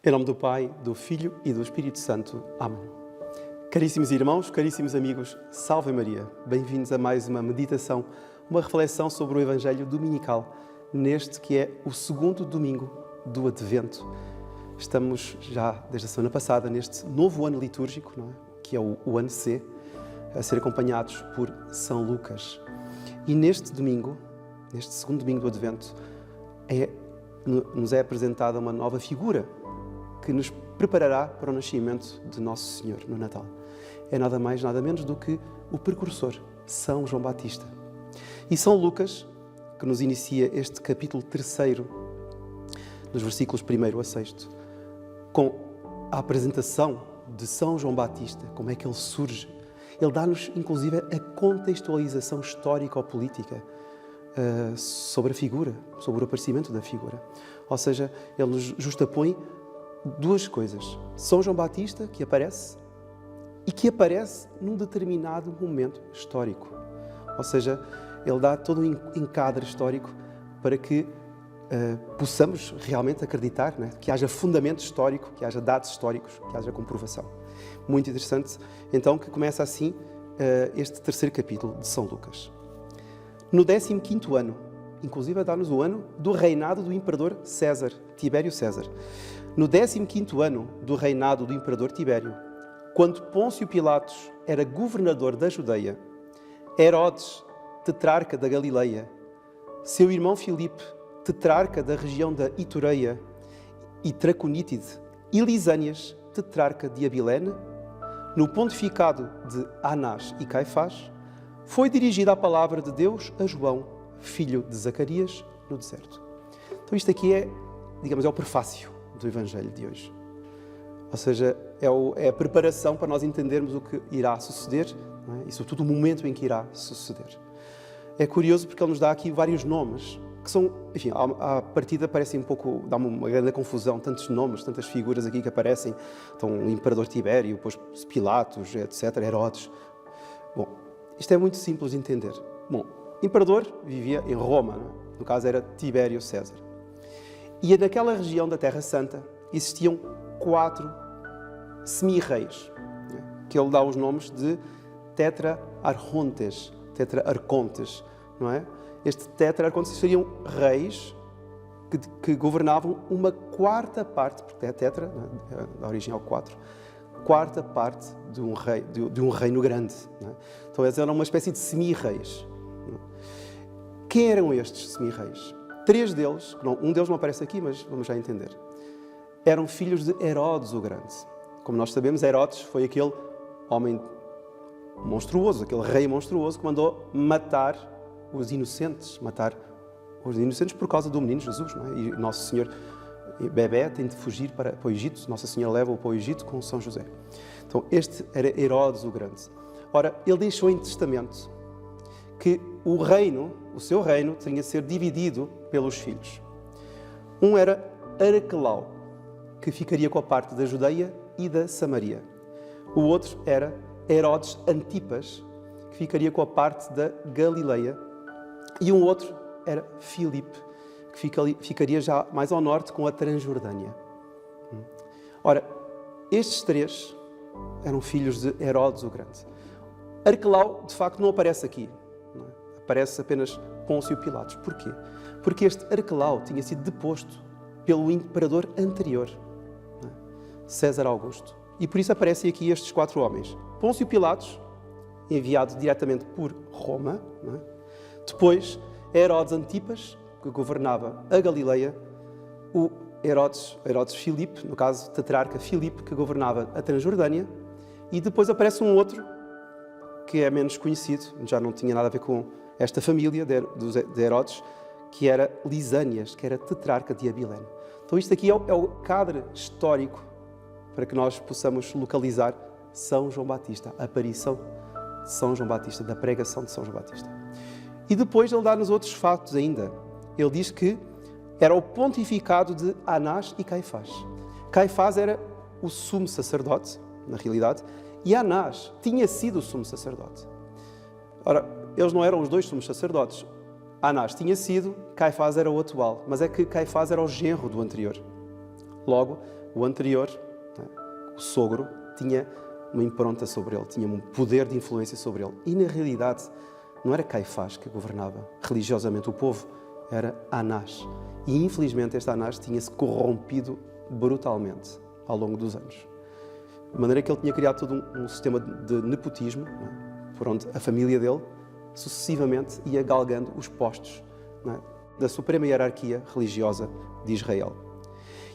Em nome do Pai, do Filho e do Espírito Santo. Amém. Caríssimos irmãos, caríssimos amigos, salve Maria. Bem-vindos a mais uma meditação, uma reflexão sobre o Evangelho dominical, neste que é o segundo domingo do Advento. Estamos já, desde a semana passada, neste novo ano litúrgico, não é? Que é o ano C, a ser acompanhados por São Lucas. E neste domingo, neste segundo domingo do Advento, nos é apresentada uma nova figura que nos preparará para o nascimento de Nosso Senhor no Natal. É nada mais, nada menos do que o precursor, São João Batista. E São Lucas, que nos inicia este capítulo 3, nos versículos 1 a 6, com a apresentação de São João Batista, como é que ele surge. Ele dá-nos, inclusive, a contextualização histórico-política sobre a figura, sobre o aparecimento da figura. Ou seja, ele nos justapõe duas coisas. São João Batista, que aparece, e que aparece num determinado momento histórico. Ou seja, ele dá todo um encadre histórico para que possamos realmente acreditar, né? Que haja fundamento histórico, que haja dados históricos, que haja comprovação. Muito interessante, então, que começa assim este terceiro capítulo de São Lucas. No 15º ano, inclusive dá-nos o ano do reinado do imperador César, Tibério César. No 15º ano do reinado do imperador Tibério, quando Pôncio Pilatos era governador da Judeia, Herodes, tetrarca da Galileia, seu irmão Filipe, tetrarca da região da Itureia e Traconítide, e Lisânias, tetrarca de Abilene, no pontificado de Anás e Caifás, foi dirigida a palavra de Deus a João, filho de Zacarias, no deserto. Então isto aqui é o prefácio do Evangelho de hoje. Ou seja, é a preparação para nós entendermos o que irá suceder, não é? E sobretudo o momento em que irá suceder. É curioso porque ele nos dá aqui vários nomes que são, enfim, à partida parecem dá-me uma grande confusão, tantos nomes, tantas figuras aqui que aparecem. Então, o imperador Tibério, depois Pilatos, etc., Herodes. Bom, isto é muito simples de entender. Bom, o imperador vivia em Roma, não é? No caso era Tibério César. E naquela região da Terra Santa existiam 4 semi-reis, né? Que ele dá os nomes de tetrarcontes, não é? Estes tetrarcontes seriam reis que governavam uma quarta parte, porque é tetra, né? Da origem ao 4, quarta parte de um reino grande. Não é? Então eles eram uma espécie de semi-reis. Quem eram estes semi-reis? 3 deles, um deles não aparece aqui, mas vamos já entender, eram filhos de Herodes o Grande. Como nós sabemos, Herodes foi aquele homem monstruoso, aquele rei monstruoso que mandou matar os inocentes por causa do menino Jesus, não é? E Nosso Senhor, bebé, tem de fugir para o Egito, Nossa Senhora leva-o para o Egito com São José. Então este era Herodes o Grande. Ora, ele deixou em testamento que o seu reino tinha de ser dividido pelos filhos. Um era Arquelau, que ficaria com a parte da Judeia e da Samaria. O outro era Herodes Antipas, que ficaria com a parte da Galileia. E um outro era Filipe, que ficaria já mais ao norte com a Transjordânia. Ora, estes 3 eram filhos de Herodes o Grande. Arquelau, de facto, não aparece aqui. Não é? Aparece apenas Pôncio Pilatos. Porquê? Porque este Arquelau tinha sido deposto pelo imperador anterior, não é? César Augusto. E por isso aparecem aqui estes 4 homens. Pôncio Pilatos, enviado diretamente por Roma, não é? Depois, Herodes Antipas, que governava a Galileia, o Herodes Filipe, no caso, tetrarca Filipe, que governava a Transjordânia, e depois aparece um outro, que é menos conhecido, já não tinha nada a ver com esta família de Herodes, que era Lisânias, que era tetrarca de Abilene. Então isto aqui é o cadre histórico para que nós possamos localizar São João Batista, a aparição de São João Batista, da pregação de São João Batista. E depois ele dá-nos outros fatos ainda. Ele diz que era o pontificado de Anás e Caifás. Caifás era o sumo sacerdote, na realidade, e Anás tinha sido o sumo sacerdote. Ora, eles não eram os 2 sumos sacerdotes. Anás tinha sido, Caifás era o atual, mas é que Caifás era o genro do anterior. Logo, O anterior, o sogro, tinha uma impronta sobre ele, tinha um poder de influência sobre ele. E, na realidade, não era Caifás que governava religiosamente o povo, era Anás. E, infelizmente, este Anás tinha-se corrompido brutalmente ao longo dos anos. De maneira que ele tinha criado todo um sistema de nepotismo, por onde a família dele, sucessivamente, ia galgando os postos da suprema hierarquia religiosa de Israel.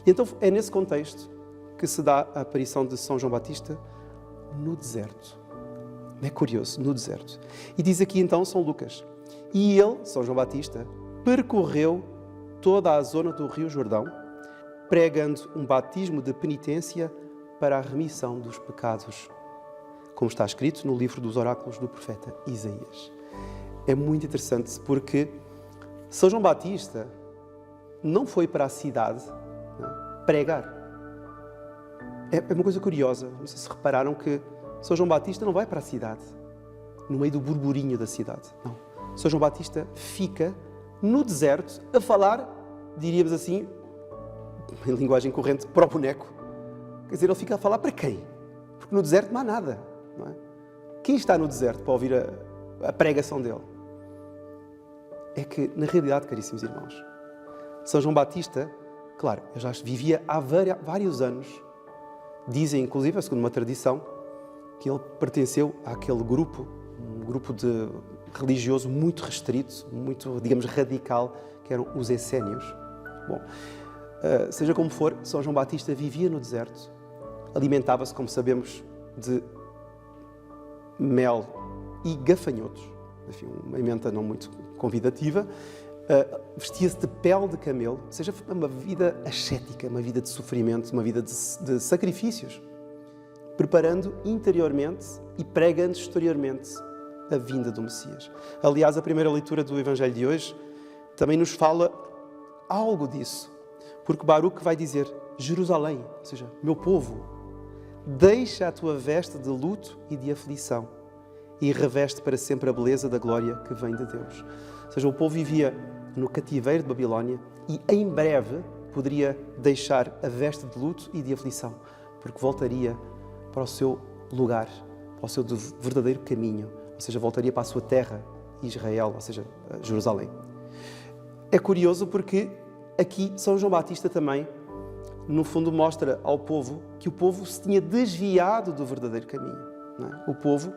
E então é nesse contexto que se dá a aparição de São João Batista no deserto. É curioso, no deserto. E diz aqui então São Lucas: e ele, São João Batista, percorreu toda a zona do Rio Jordão, pregando um batismo de penitência para a remissão dos pecados, como está escrito no livro dos oráculos do profeta Isaías. É muito interessante porque São João Batista não foi para a cidade pregar. É uma coisa curiosa, não sei se repararam que São João Batista não vai para a cidade, no meio do burburinho da cidade. Não. São João Batista fica no deserto a falar, diríamos assim, em linguagem corrente, para o boneco. Quer dizer, ele fica a falar para quem? Porque no deserto não há nada. Não é? Quem está no deserto para ouvir a pregação dele? É que, na realidade, caríssimos irmãos, São João Batista, claro, eu já vivia há vários anos. Dizem, inclusive, segundo uma tradição, que ele pertenceu àquele grupo, um grupo de religioso muito restrito, muito, digamos, radical, que eram os essénios. Bom, seja como for, São João Batista vivia no deserto, alimentava-se, como sabemos, de mel e gafanhotos, enfim, uma emenda não muito convidativa, vestia-se de pele de camelo, ou seja, uma vida ascética, uma vida de sofrimento, uma vida de sacrifícios, preparando interiormente e pregando exteriormente a vinda do Messias. Aliás, a primeira leitura do Evangelho de hoje também nos fala algo disso, porque Baruque vai dizer: Jerusalém, ou seja, meu povo, deixa a tua veste de luto e de aflição e reveste para sempre a beleza da glória que vem de Deus. Ou seja, o povo vivia no cativeiro de Babilónia e em breve poderia deixar a veste de luto e de aflição, porque voltaria para o seu lugar, para o seu verdadeiro caminho, ou seja, voltaria para a sua terra, Israel, ou seja, Jerusalém. É curioso porque aqui São João Batista também, no fundo, mostra ao povo que o povo se tinha desviado do verdadeiro caminho. Não é? O povo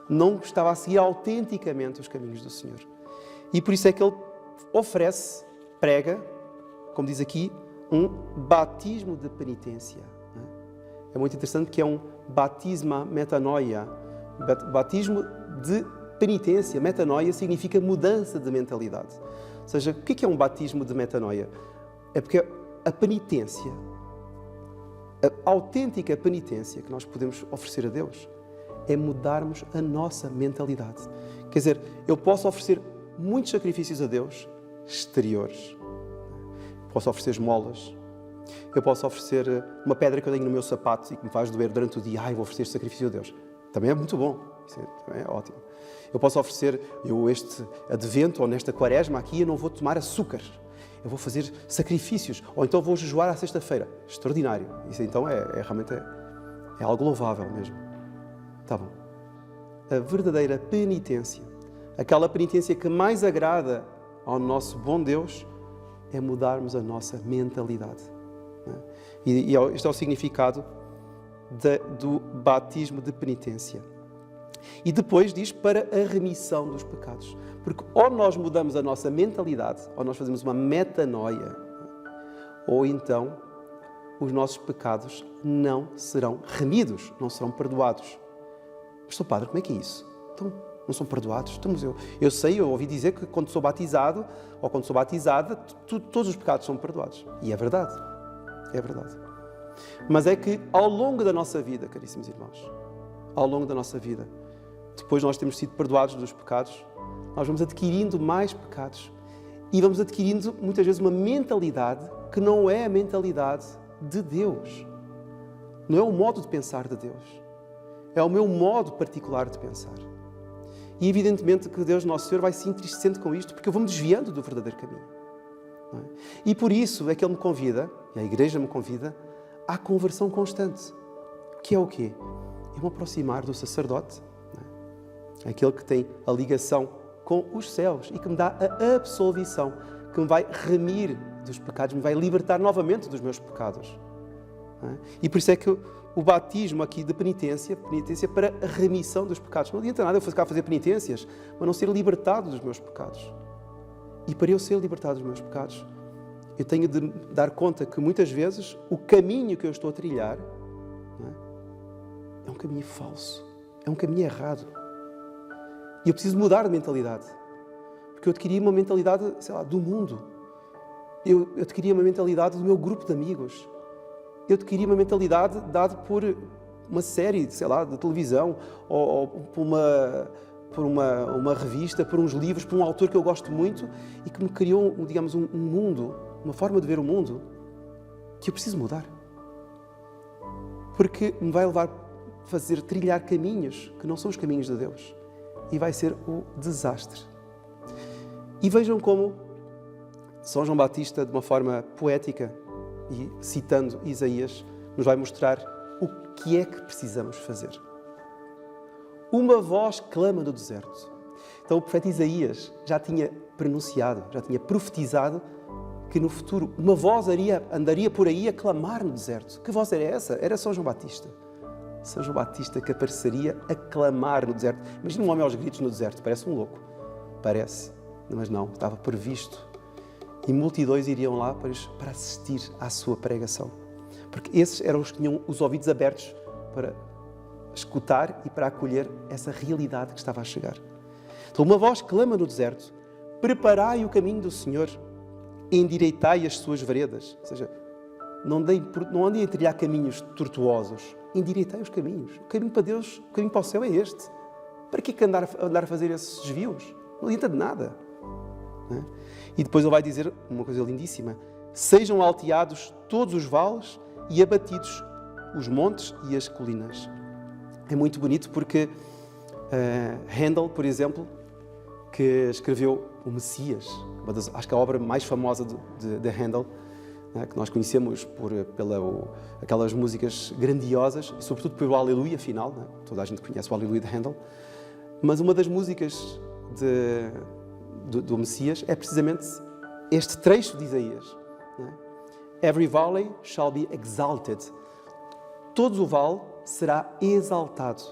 não estava a seguir autenticamente os caminhos do Senhor. E por isso é que ele oferece, prega, como diz aqui, um batismo de penitência. É muito interessante que é um batisma metanoia, batismo de penitência. Metanoia significa mudança de mentalidade. Ou seja, o que é um batismo de metanoia? É porque a penitência, a autêntica penitência que nós podemos oferecer a Deus é mudarmos a nossa mentalidade. Quer dizer, eu posso oferecer muitos sacrifícios a Deus exteriores. Posso oferecer esmolas. Eu posso oferecer uma pedra que eu tenho no meu sapato e que me faz doer durante o dia. Vou oferecer este sacrifício a Deus. Também é muito bom. Isso também é ótimo. Eu posso oferecer, este advento ou nesta quaresma aqui, eu não vou tomar açúcar. Eu vou fazer sacrifícios. Ou então vou jejuar à sexta-feira. Extraordinário. Isso então realmente é algo louvável mesmo. Tá bom. A verdadeira penitência, aquela penitência que mais agrada ao nosso bom Deus, é mudarmos a nossa mentalidade. E este é o significado do batismo de penitência. E depois diz para a remissão dos pecados. Porque ou nós mudamos a nossa mentalidade, ou nós fazemos uma metanoia, ou então os nossos pecados não serão remidos, não serão perdoados. Mas, Sr. Padre, como é que é isso? Então, não são perdoados? Eu ouvi dizer que quando sou batizado, ou quando sou batizada, todos os pecados são perdoados. E é verdade. É verdade. Mas é que ao longo da nossa vida, caríssimos irmãos, ao longo da nossa vida, depois de nós termos sido perdoados dos pecados, nós vamos adquirindo mais pecados e vamos adquirindo muitas vezes uma mentalidade que não é a mentalidade de Deus. Não é o modo de pensar de Deus. É o meu modo particular de pensar. E evidentemente que Deus, Nosso Senhor, vai se entristecendo com isto porque eu vou-me desviando do verdadeiro caminho. Não é? E por isso é que Ele me convida, e a Igreja me convida, à conversão constante. Que é o quê? É me aproximar do sacerdote, não é? Aquele que tem a ligação com os céus e que me dá a absolvição, que me vai remir dos pecados, me vai libertar novamente dos meus pecados. Não é? E por isso é que o batismo aqui de penitência para a remissão dos pecados. Não adianta nada eu ficar a fazer penitências, mas não ser libertado dos meus pecados. E para eu ser libertado dos meus pecados, eu tenho de dar conta que muitas vezes o caminho que eu estou a trilhar, não é um caminho falso, é um caminho errado. E eu preciso mudar de mentalidade. Porque eu adquiri uma mentalidade, sei lá, do mundo. Eu adquiri uma mentalidade do meu grupo de amigos. Eu adquiri uma mentalidade dada por uma série, sei lá, de televisão, ou por uma revista, por uns livros, por um autor que eu gosto muito e que me criou, digamos, um mundo, uma forma de ver o mundo que eu preciso mudar. Porque me vai levar a fazer trilhar caminhos que não são os caminhos de Deus. E vai ser o desastre. E vejam como São João Batista, de uma forma poética e citando Isaías, nos vai mostrar o que é que precisamos fazer. Uma voz clama no deserto. Então o profeta Isaías já tinha pronunciado, já tinha profetizado que no futuro uma voz andaria por aí a clamar no deserto. Que voz era essa? Era São João Batista. São João Batista que apareceria a clamar no deserto. Imagina um homem aos gritos no deserto, parece um louco. Parece, mas não, estava previsto. E multidões iriam lá para assistir à sua pregação. Porque esses eram os que tinham os ouvidos abertos para escutar e para acolher essa realidade que estava a chegar. Então uma voz clama no deserto: preparai o caminho do Senhor, endireitai as suas veredas. Ou seja, não andem a trilhar caminhos tortuosos, endireitai os caminhos. O caminho para Deus, o caminho para o céu é este. Para que andar a fazer esses desvios? Não adianta de nada. Não é? E depois ele vai dizer uma coisa lindíssima: sejam alteados todos os vales e abatidos os montes e as colinas. É muito bonito porque Handel, por exemplo, que escreveu o Messias, acho que a obra mais famosa de Handel, que nós conhecemos aquelas músicas grandiosas, e sobretudo pelo Aleluia final, toda a gente conhece o Aleluia de Handel, mas uma das músicas do Messias é precisamente este trecho de Isaías. Every valley shall be exalted. Todo o vale será exaltado.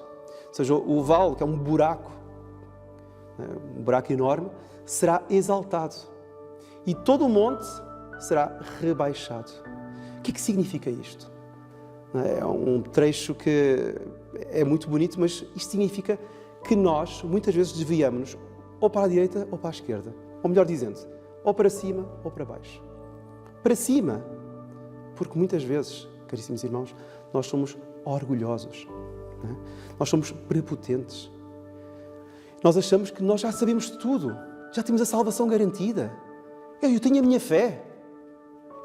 Ou seja, o vale, que é um buraco enorme, será exaltado. E todo o monte será rebaixado. O que é que significa isto? É um trecho que é muito bonito, mas isto significa que nós, muitas vezes, desviamos-nos ou para a direita ou para a esquerda. Ou melhor dizendo, ou para cima ou para baixo. Para cima, porque muitas vezes, caríssimos irmãos, nós somos orgulhosos. Não é? Nós somos prepotentes. Nós achamos que nós já sabemos tudo. Já temos a salvação garantida. Eu tenho a minha fé.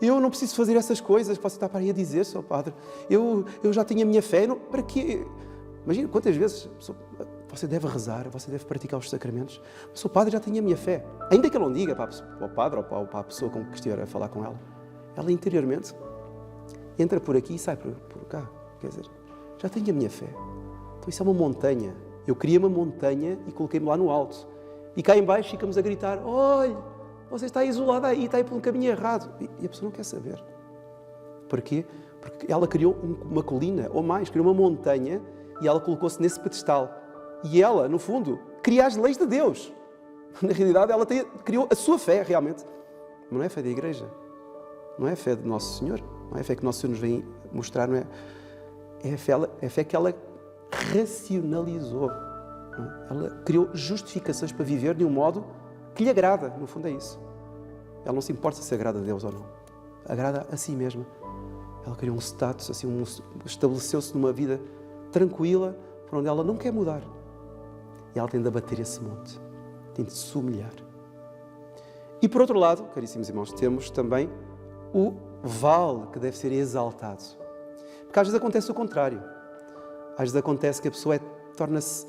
Eu não preciso fazer essas coisas que você está para aí a dizer, Sr. Padre. Eu já tenho a minha fé. Para quê? Imagina quantas vezes você deve rezar, você deve praticar os sacramentos. O Sr. Padre já tem a minha fé. Ainda que ele não diga para o Padre ou para a pessoa com que estiver a falar com ela. Ela interiormente entra por aqui e sai por cá. Quer dizer, já tenho a minha fé. Então isso é uma montanha. Eu criei uma montanha e coloquei-me lá no alto. E cá em baixo ficamos a gritar: olha, você está isolada aí, está aí por um caminho errado. E a pessoa não quer saber. Porquê? Porque ela criou uma colina, ou mais, criou uma montanha e ela colocou-se nesse pedestal. E ela, no fundo, cria as leis de Deus. Na realidade, ela criou a sua fé, realmente. Mas não é a fé da Igreja. Não é a fé de Nosso Senhor. Não é a fé que Nosso Senhor nos vem mostrar. Não é a fé que ela racionalizou. Ela criou justificações para viver de um modo que lhe agrada. No fundo é isso. Ela não se importa se agrada a Deus ou não. Agrada a si mesma. Ela criou um status, assim, estabeleceu-se numa vida tranquila, por onde ela não quer mudar. E ela tem de abater esse monte. Tem de se humilhar. E por outro lado, caríssimos irmãos, temos também o vale que deve ser exaltado. Porque às vezes acontece o contrário. Às vezes acontece que a pessoa torna-se,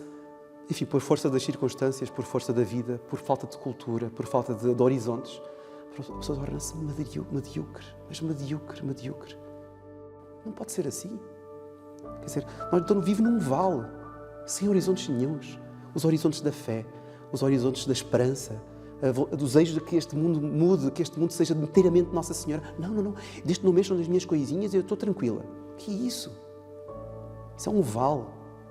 enfim, por força das circunstâncias, por força da vida, por falta de cultura, por falta de horizontes, a pessoa torna-se medíocre, mas medíocre. Não pode ser assim. Quer dizer, nós então vivemos num vale, sem horizontes nenhuns. Os horizontes da fé, os horizontes da esperança, do desejo de que este mundo mude, que este mundo seja inteiramente Nossa Senhora. Não. Desde que não mexam nas minhas coisinhas, eu estou tranquila. Que é isso? Isso é um vale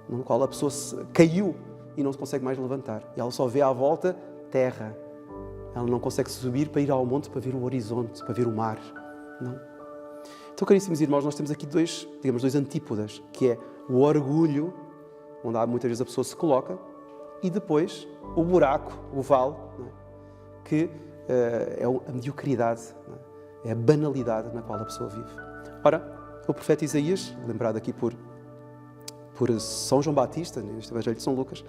no qual a pessoa caiu e não se consegue mais levantar. E ela só vê à volta terra. Ela não consegue subir para ir ao monte para ver o horizonte, para ver o mar. Não. Então, caríssimos irmãos, nós temos aqui dois antípodas, que é o orgulho, onde muitas vezes a pessoa se coloca, e depois o buraco, o vale, não é? Que é a mediocridade, não é? É a banalidade na qual a pessoa vive. Ora, o profeta Isaías, lembrado aqui por São João Batista, neste Evangelho de São Lucas,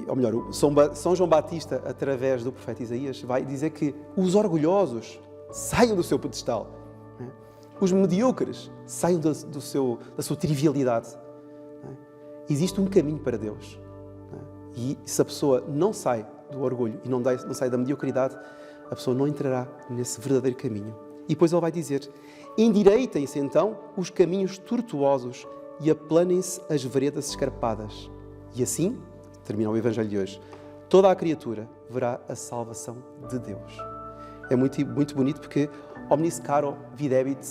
ou melhor, São João Batista, através do profeta Isaías, vai dizer que os orgulhosos saiam do seu pedestal, não é? Os medíocres saiam da sua trivialidade. Não é? Existe um caminho para Deus. Não é? E se a pessoa não sai do orgulho e não sai da mediocridade, a pessoa não entrará nesse verdadeiro caminho. E depois ele vai dizer: endireitem-se então os caminhos tortuosos e aplanem-se as veredas escarpadas. E assim, termina o Evangelho de hoje, toda a criatura verá a salvação de Deus. É muito, muito bonito porque omnis caro videbit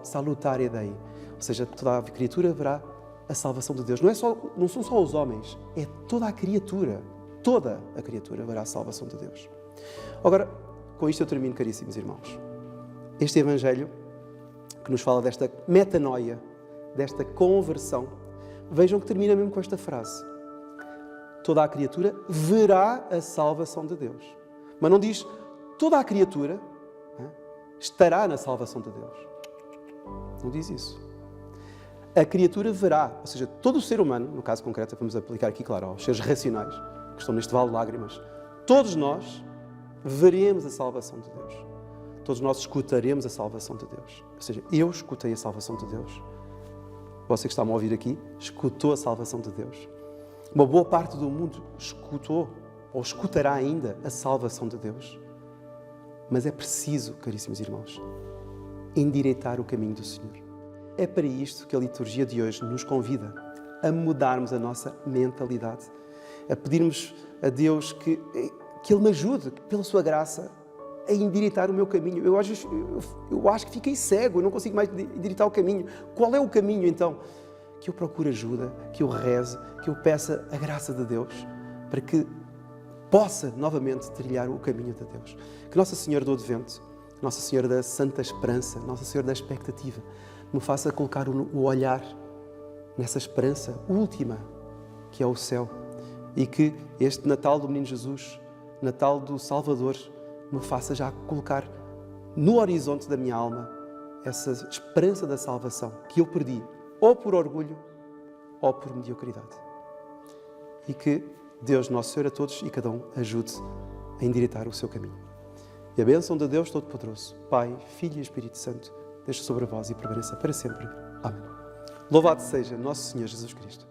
salutare Dei. Ou seja, toda a criatura verá a salvação de Deus. Não são só os homens, é toda a criatura. Toda a criatura verá a salvação de Deus. Agora, com isto eu termino, caríssimos irmãos. Este Evangelho que nos fala desta metanoia, desta conversão, vejam que termina mesmo com esta frase: toda a criatura verá a salvação de Deus. Mas não diz toda a criatura estará na salvação de Deus. Não diz isso. A criatura verá, ou seja, todo o ser humano, no caso concreto, vamos aplicar aqui, claro, aos seres racionais, que estão neste vale de lágrimas, todos nós veremos a salvação de Deus. Todos nós escutaremos a salvação de Deus. Ou seja, eu escutei a salvação de Deus. Você que está-me a ouvir aqui, escutou a salvação de Deus. Uma boa parte do mundo escutou, ou escutará ainda, a salvação de Deus. Mas é preciso, caríssimos irmãos, endireitar o caminho do Senhor. É para isto que a liturgia de hoje nos convida, a mudarmos a nossa mentalidade, a pedirmos a Deus que Ele me ajude, pela sua graça, a endireitar o meu caminho. Eu acho que fiquei cego, eu não consigo mais endireitar o caminho. Qual é o caminho, então? Que eu procure ajuda, que eu reze, que eu peça a graça de Deus, para que possa novamente trilhar o caminho de Deus. Que Nossa Senhora do Advento, Nossa Senhora da Santa Esperança, Nossa Senhora da Expectativa, me faça colocar o olhar nessa esperança última, que é o céu. E que este Natal do Menino Jesus, Natal do Salvador, me faça já colocar no horizonte da minha alma essa esperança da salvação que eu perdi, ou por orgulho, ou por mediocridade. E que Deus, Nosso Senhor, a todos e cada um ajude a endireitar o seu caminho. E a bênção de Deus Todo-Poderoso, Pai, Filho e Espírito Santo, deixe sobre vós e permaneça para sempre. Amém. Louvado seja Nosso Senhor Jesus Cristo.